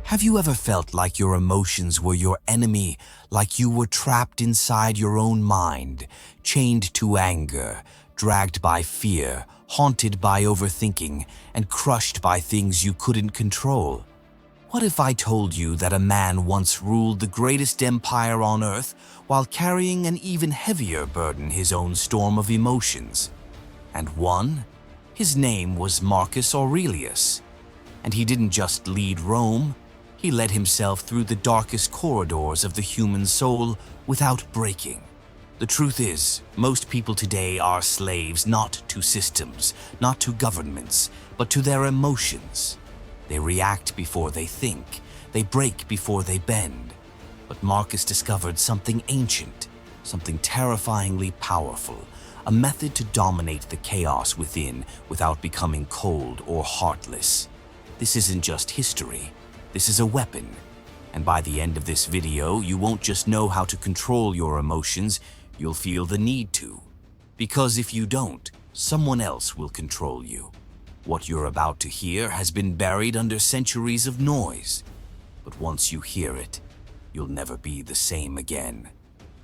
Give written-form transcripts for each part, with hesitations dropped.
Have you ever felt like your emotions were your enemy, like you were trapped inside your own mind, chained to anger, dragged by fear, haunted by overthinking, and crushed by things you couldn't control? What if I told you that a man once ruled the greatest empire on earth while carrying an even heavier burden, his own storm of emotions? And one? His name was Marcus Aurelius. And he didn't just lead Rome, he led himself through the darkest corridors of the human soul without breaking. The truth is, most people today are slaves not to systems, not to governments, but to their emotions. They react before they think, they break before they bend. But Marcus discovered something ancient, something terrifyingly powerful, a method to dominate the chaos within without becoming cold or heartless. This isn't just history, this is a weapon. And by the end of this video, you won't just know how to control your emotions, you'll feel the need to. Because if you don't, someone else will control you. What you're about to hear has been buried under centuries of noise. But once you hear it, you'll never be the same again.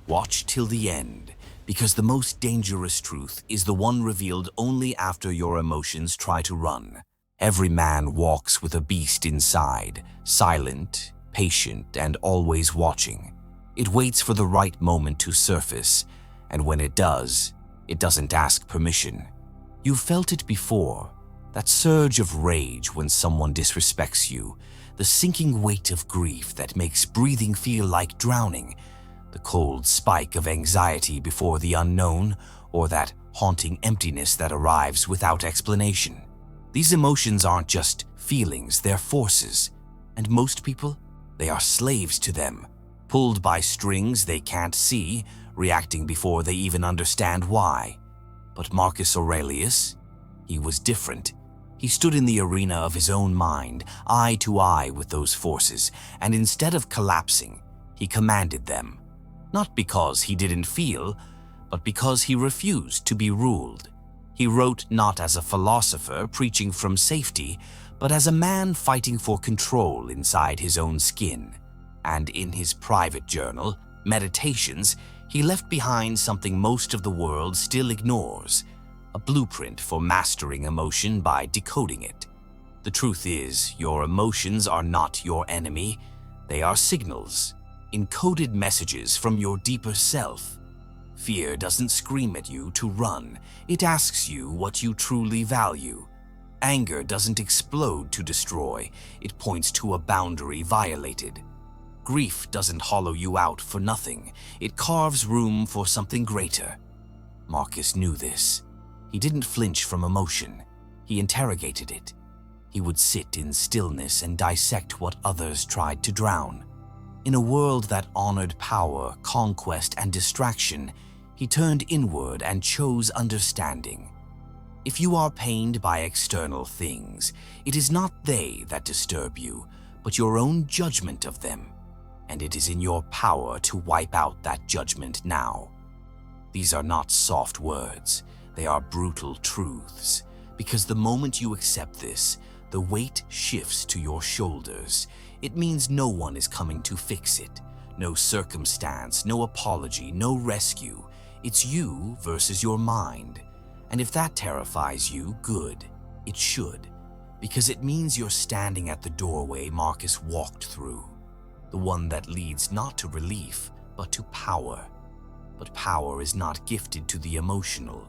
Watch till the end, because the most dangerous truth is the one revealed only after your emotions try to run. Every man walks with a beast inside, silent, patient, and always watching. It waits for the right moment to surface, and when it does, it doesn't ask permission. You've felt it before, that surge of rage when someone disrespects you, the sinking weight of grief that makes breathing feel like drowning, the cold spike of anxiety before the unknown, or that haunting emptiness that arrives without explanation. These emotions aren't just feelings, they're forces, and most people, they are slaves to them, pulled by strings they can't see, reacting before they even understand why. But Marcus Aurelius, he was different. He stood in the arena of his own mind, eye to eye with those forces, and instead of collapsing, he commanded them. Not because he didn't feel, but because he refused to be ruled. He wrote not as a philosopher preaching from safety, but as a man fighting for control inside his own skin. And in his private journal, Meditations, he left behind something most of the world still ignores, a blueprint for mastering emotion by decoding it. The truth is, your emotions are not your enemy. They are signals, encoded messages from your deeper self. Fear doesn't scream at you to run. It asks you what you truly value. Anger doesn't explode to destroy. It points to a boundary violated. Grief doesn't hollow you out for nothing. It carves room for something greater. Marcus knew this. He didn't flinch from emotion. He interrogated it. He would sit in stillness and dissect what others tried to drown. In a world that honored power, conquest, and distraction, he turned inward and chose understanding. If you are pained by external things, it is not they that disturb you, but your own judgment of them, and it is in your power to wipe out that judgment now. These are not soft words, they are brutal truths, because the moment you accept this, the weight shifts to your shoulders. It means no one is coming to fix it. No circumstance, no apology, no rescue. It's you versus your mind. And if that terrifies you, good. It should. Because it means you're standing at the doorway Marcus walked through. The one that leads not to relief, but to power. But power is not gifted to the emotional.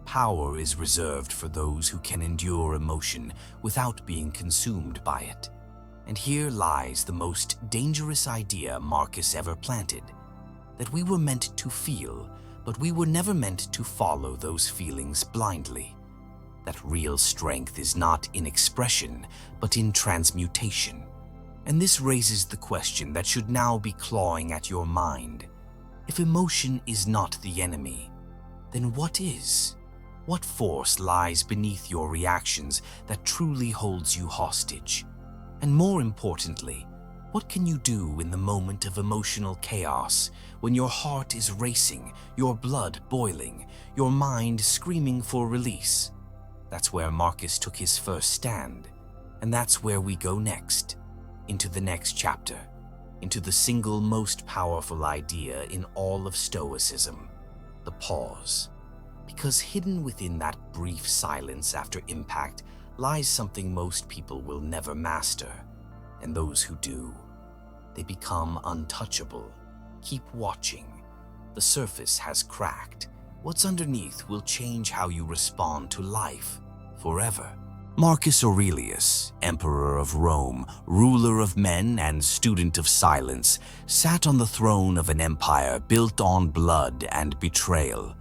Power is reserved for those who can endure emotion without being consumed by it. And here lies the most dangerous idea Marcus ever planted, that we were meant to feel, but we were never meant to follow those feelings blindly. That real strength is not in expression, but in transmutation. And this raises the question that should now be clawing at your mind. If emotion is not the enemy, then what is? What force lies beneath your reactions that truly holds you hostage? And more importantly, what can you do in the moment of emotional chaos when your heart is racing, your blood boiling, your mind screaming for release? That's where Marcus took his first stand, and that's where we go next. into the next chapter, into the single most powerful idea in all of Stoicism, the pause. Because hidden within that brief silence after impact lies something most people will never master, and those who do, they become untouchable. Keep watching. The surface has cracked. What's underneath will change how you respond to life forever. Marcus Aurelius, emperor of Rome, ruler of men and student of silence, sat on the throne of an empire built on blood and betrayal.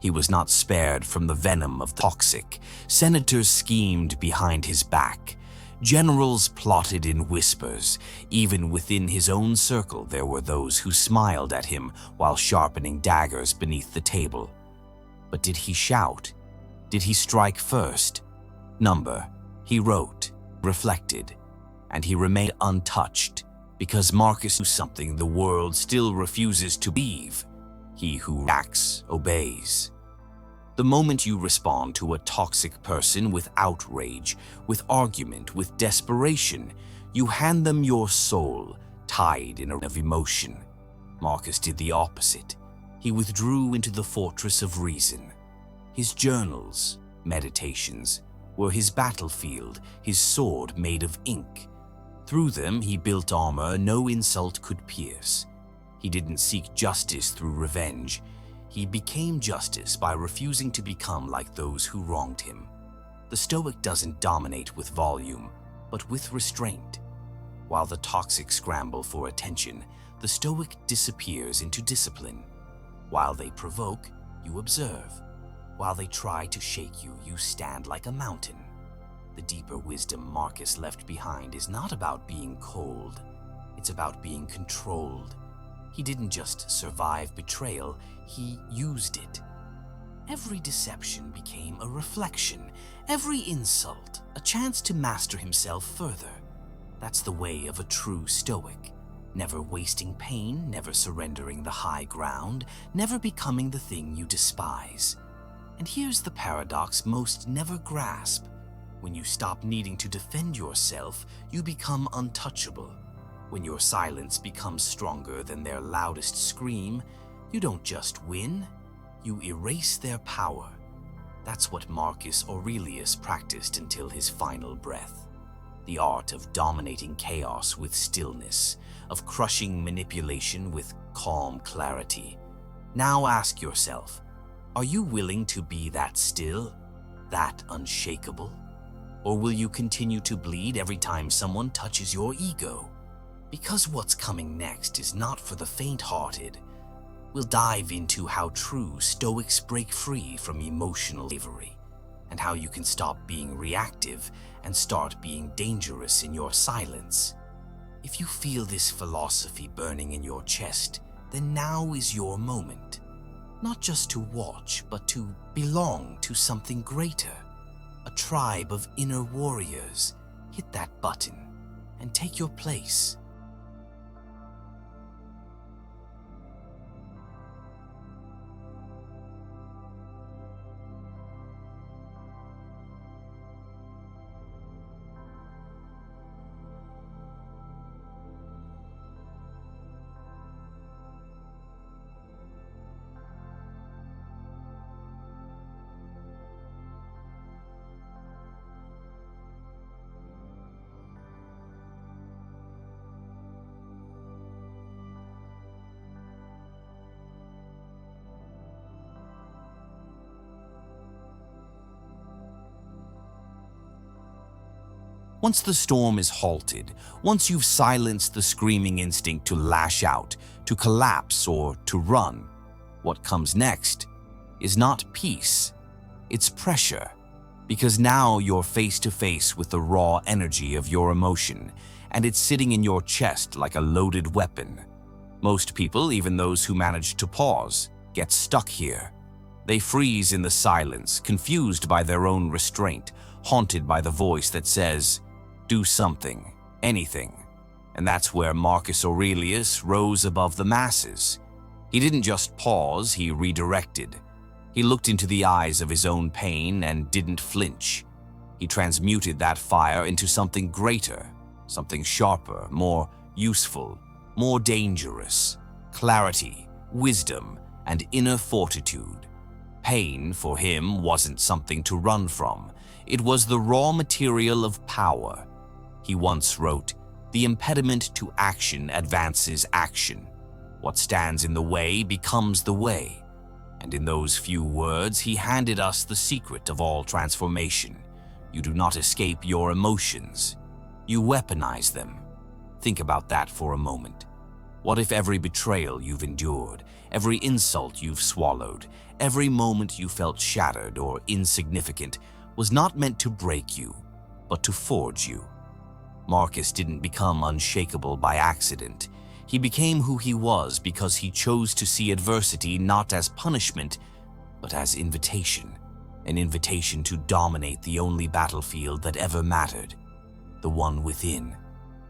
He was not spared from the venom of the toxic. Senators schemed behind his back. Generals plotted in whispers. Even within his own circle, there were those who smiled at him while sharpening daggers beneath the table. But did he shout? Did he strike first? Number. He wrote, reflected, and he remained untouched because Marcus knew something the world still refuses to believe. He who acts obeys. The moment you respond to a toxic person with outrage, with argument, with desperation, you hand them your soul, tied in a of emotion. Marcus did the opposite. He withdrew into the fortress of reason. His journals, meditations, were his battlefield, his sword made of ink. Through them he built armor no insult could pierce. He didn't seek justice through revenge. He became justice by refusing to become like those who wronged him. The Stoic doesn't dominate with volume, but with restraint. While the toxic scramble for attention, the Stoic disappears into discipline. While they provoke, you observe. While they try to shake you, you stand like a mountain. The deeper wisdom Marcus left behind is not about being cold. It's about being controlled. He didn't just survive betrayal, he used it. Every deception became a reflection, every insult a chance to master himself further. That's the way of a true Stoic. Never wasting pain, never surrendering the high ground, never becoming the thing you despise. And here's the paradox most never grasp. When you stop needing to defend yourself, you become untouchable. When your silence becomes stronger than their loudest scream, you don't just win, you erase their power. That's what Marcus Aurelius practiced until his final breath. The art of dominating chaos with stillness, of crushing manipulation with calm clarity. Now ask yourself, are you willing to be that still, that unshakable? Or will you continue to bleed every time someone touches your ego? Because what's coming next is not for the faint-hearted. We'll dive into how true Stoics break free from emotional slavery, and how you can stop being reactive and start being dangerous in your silence. If you feel this philosophy burning in your chest, then now is your moment. Not just to watch, but to belong to something greater. A tribe of inner warriors. Hit that button and take your place. Once the storm is halted, once you've silenced the screaming instinct to lash out, to collapse, or to run, what comes next is not peace, it's pressure. Because now you're face to face with the raw energy of your emotion, and it's sitting in your chest like a loaded weapon. Most people, even those who manage to pause, get stuck here. They freeze in the silence, confused by their own restraint, haunted by the voice that says, do something, anything. And that's where Marcus Aurelius rose above the masses. He didn't just pause, he redirected. He looked into the eyes of his own pain and didn't flinch. He transmuted that fire into something greater, something sharper, more useful, more dangerous. Clarity, wisdom, and inner fortitude. Pain, for him, wasn't something to run from. It was the raw material of power. He once wrote, "The impediment to action advances action. What stands in the way becomes the way." And in those few words, he handed us the secret of all transformation. You do not escape your emotions. You weaponize them. Think about that for a moment. What if every betrayal you've endured, every insult you've swallowed, every moment you felt shattered or insignificant was not meant to break you, but to forge you? Marcus didn't become unshakable by accident. He became who he was because he chose to see adversity not as punishment, but as invitation. An invitation to dominate the only battlefield that ever mattered, the one within.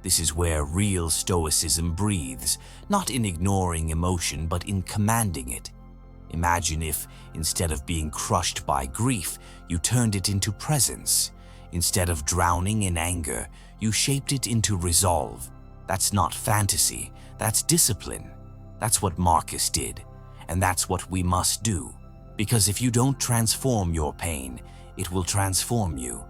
This is where real Stoicism breathes, not in ignoring emotion, but in commanding it. Imagine if, instead of being crushed by grief, you turned it into presence. Instead of drowning in anger, you shaped it into resolve. That's not fantasy, that's discipline. That's what Marcus did, and that's what we must do. Because if you don't transform your pain, it will transform you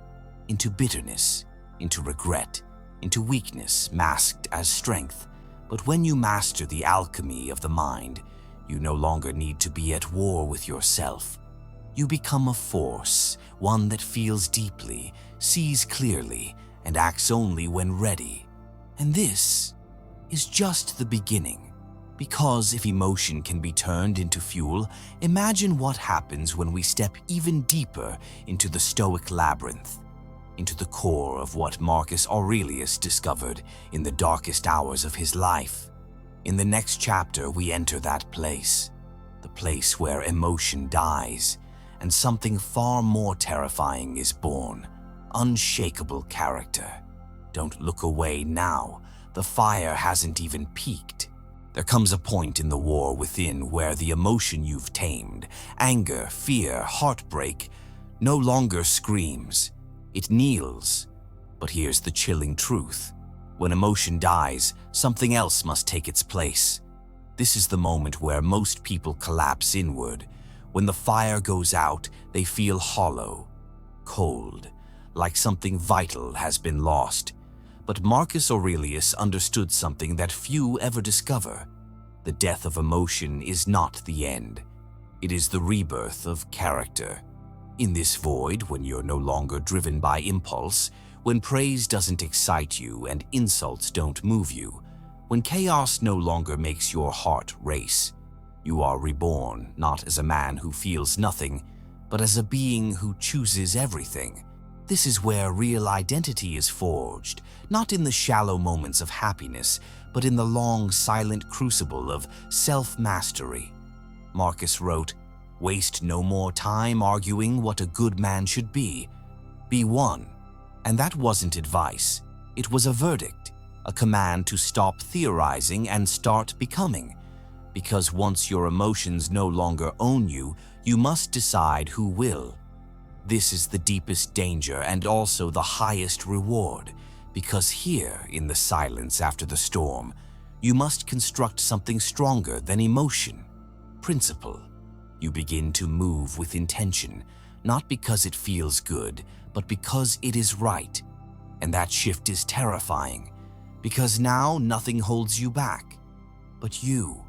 into bitterness, into regret, into weakness masked as strength. But when you master the alchemy of the mind, you no longer need to be at war with yourself. You become a force, one that feels deeply, sees clearly, and acts only when ready. And this is just the beginning. Because if emotion can be turned into fuel, imagine what happens when we step even deeper into the Stoic labyrinth, into the core of what Marcus Aurelius discovered in the darkest hours of his life. In the next chapter, we enter that place, the place where emotion dies, and something far more terrifying is born: unshakable character. Don't look away now. The fire hasn't even peaked. There comes a point in the war within where the emotion you've tamed, anger, fear, heartbreak, no longer screams. It kneels. But here's the chilling truth. When emotion dies, something else must take its place. This is the moment where most people collapse inward. When the fire goes out, they feel hollow, cold, like something vital has been lost. But Marcus Aurelius understood something that few ever discover. The death of emotion is not the end. It is the rebirth of character. In this void, when you're no longer driven by impulse, when praise doesn't excite you and insults don't move you, when chaos no longer makes your heart race, you are reborn not as a man who feels nothing, but as a being who chooses everything. This is where real identity is forged, not in the shallow moments of happiness, but in the long, silent crucible of self-mastery. Marcus wrote, "Waste no more time arguing what a good man should be. Be one." And that wasn't advice. It was a verdict, a command to stop theorizing and start becoming. Because once your emotions no longer own you, you must decide who will. This is the deepest danger and also the highest reward, because here, in the silence after the storm, you must construct something stronger than emotion: principle. You begin to move with intention, not because it feels good, but because it is right. And that shift is terrifying, because now nothing holds you back but you.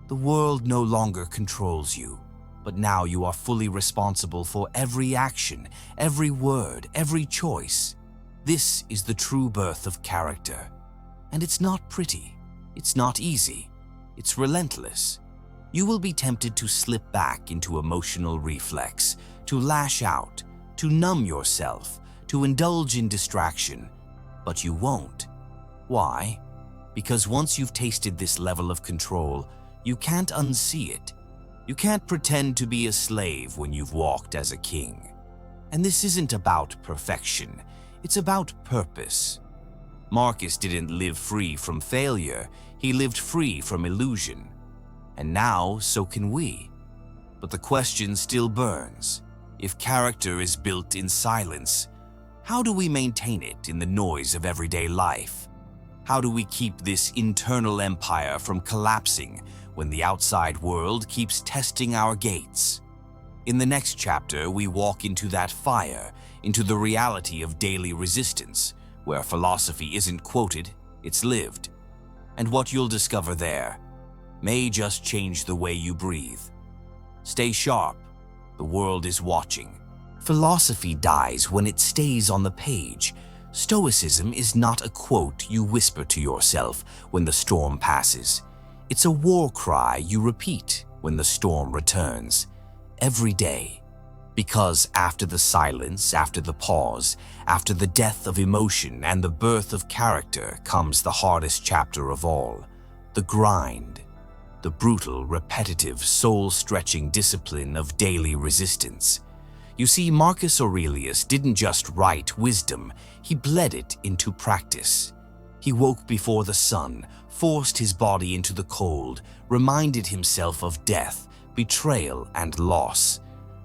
The world no longer controls you, but now you are fully responsible for every action, every word, every choice. This is the true birth of character. And it's not pretty, it's not easy, it's relentless. You will be tempted to slip back into emotional reflex, to lash out, to numb yourself, to indulge in distraction. But you won't. Why? Because once you've tasted this level of control, you can't unsee it. You can't pretend to be a slave when you've walked as a king. And this isn't about perfection, it's about purpose. Marcus didn't live free from failure, he lived free from illusion. And now, so can we. But the question still burns. If character is built in silence, How do we maintain it in the noise of everyday life? How do we keep this internal empire from collapsing when the outside world keeps testing our gates? In the next chapter, we walk into that fire, into the reality of daily resistance, where philosophy isn't quoted, it's lived. And what you'll discover there may just change the way you breathe. Stay sharp. The world is watching. Philosophy dies when it stays on the page. Stoicism is not a quote you whisper to yourself when the storm passes. It's a war cry you repeat when the storm returns, every day. Because after the silence, after the pause, after the death of emotion and the birth of character comes the hardest chapter of all, the grind. The brutal, repetitive, soul-stretching discipline of daily resistance. You see, Marcus Aurelius didn't just write wisdom, he bled it into practice. He woke before the sun, forced his body into the cold, reminded himself of death, betrayal, and loss.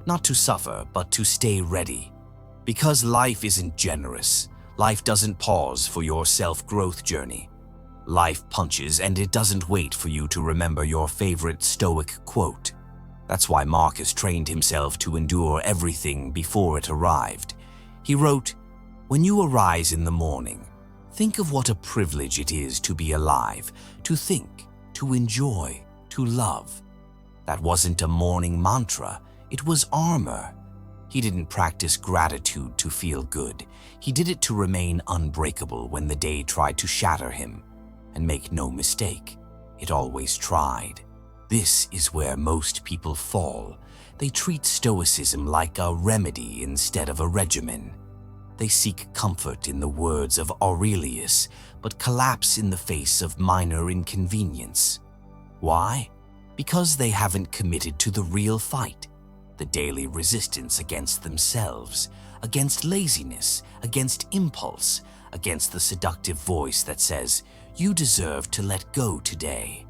Not to suffer, but to stay ready. Because life isn't generous, life doesn't pause for your self-growth journey. Life punches, and it doesn't wait for you to remember your favorite Stoic quote. That's why Marcus trained himself to endure everything before it arrived. He wrote, "When you arise in the morning, think of what a privilege it is to be alive, to think, to enjoy, to love." That wasn't a morning mantra, it was armor. He didn't practice gratitude to feel good. He did it to remain unbreakable when the day tried to shatter him. And make no mistake, it always tried. This is where most people fall. They treat Stoicism like a remedy instead of a regimen. They seek comfort in the words of Aurelius, but collapse in the face of minor inconvenience. Why? Because they haven't committed to the real fight, the daily resistance against themselves, against laziness, against impulse, against the seductive voice that says, "You deserve to let go today."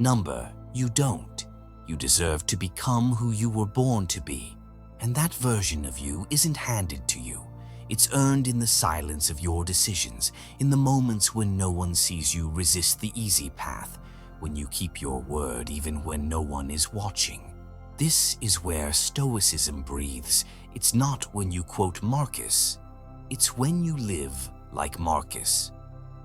Number, you don't. You deserve to become who you were born to be. And that version of you isn't handed to you. It's earned in the silence of your decisions, in the moments when no one sees you resist the easy path, when you keep your word even when no one is watching. This is where Stoicism breathes. It's not when you quote Marcus. It's when you live like Marcus.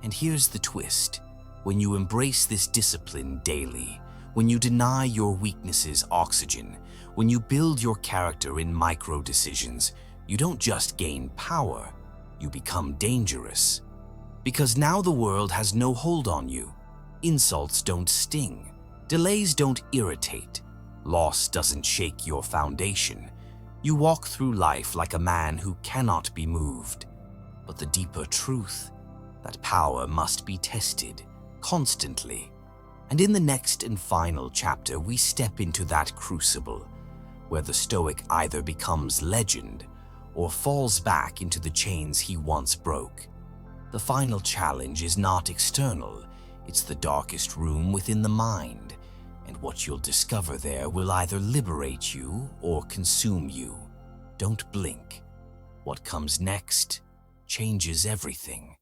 And here's the twist. When you embrace this discipline daily, when you deny your weaknesses oxygen, when you build your character in micro-decisions, you don't just gain power, you become dangerous. Because now the world has no hold on you. Insults don't sting. Delays don't irritate. Loss doesn't shake your foundation. You walk through life like a man who cannot be moved. But the deeper truth, that power must be tested constantly. And in the next and final chapter, we step into that crucible, where the Stoic either becomes legend or falls back into the chains he once broke. The final challenge is not external, it's the darkest room within the mind, and what you'll discover there will either liberate you or consume you. Don't blink. What comes next changes everything.